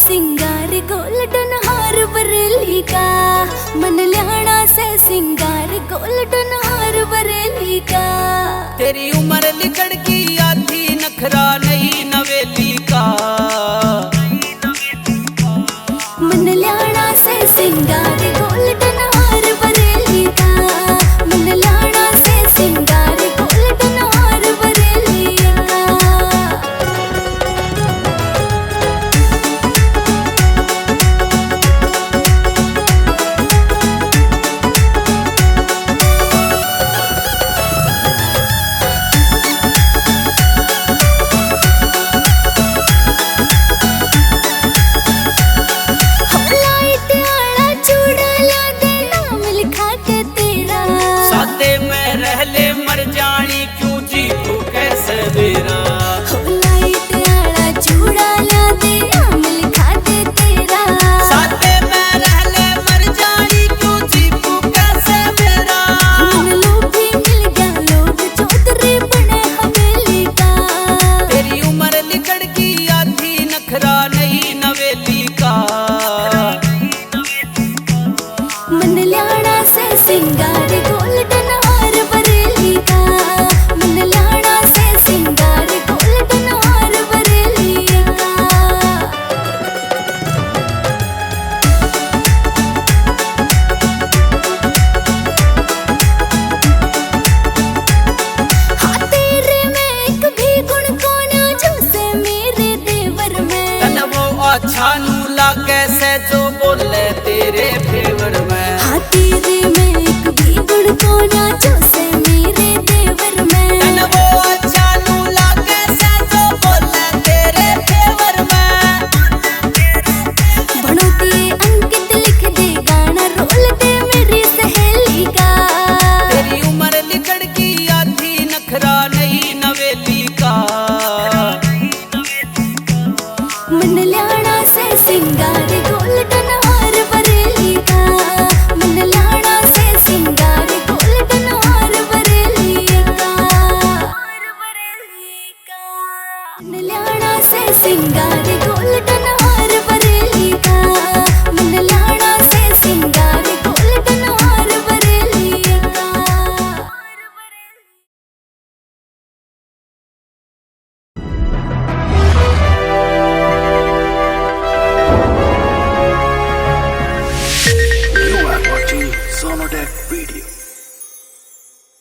सिंगार गोल्डन हार बरेली का, मन ल्याणा से सिंगार गोल्डन हार बरेली का। तेरी उम्र लिकड़ की आधी नखरा नहीं नवेली का, मन ल्याणा से सिंगार गोल्डन हार बरेली का, मन ल्याणा से सिंगार गोल्डन हार बरेली का। मर जानी क्यों जी तू कैसे मेरा, लाइट आला चूड़ा ला दे अमल खाते तेरा। साथे में रह ले मर जानी क्यों जी तू कैसे मेरा। मन लोभी मिल गया लोग चौधरी बने हवेली का, तेरी उम्र लिकड़ की आधी नखरा नहीं नवेली का, मन ल्याणा से सिंगार गोल्डन हार बरेली का, मन ल्याणा से सिंगार गोल्डन हार बरेली का। हाँ तेरे में एक भी गुण कोना जो से मेरे देवर में, तन वो अच्छा नू लागे से जो बोले तेरे फेवर में। हाँ तेरे में एक भी गुण कोना जो से मेरे देवर में, तन वो अच्छा नू लागे से जो बोले तेरे फेवर में। भणोती अंकित लिख दे गाना रोल दे मेरी सहेली का, तेरी उम्र लिकड़ की आधी नखरा नहीं नवेली का, मन ल्याणा से सिंगार गोल्डन हार बरेली का, मन ल्याणा से सिंगार गोल्डन हार बरेली का, मन ल्याणा से सिंगार गोल्डन हार बरेली का, मन ल्याणा से सिंगार गोल्डन हार बरेली का। You are watching Sonodec video.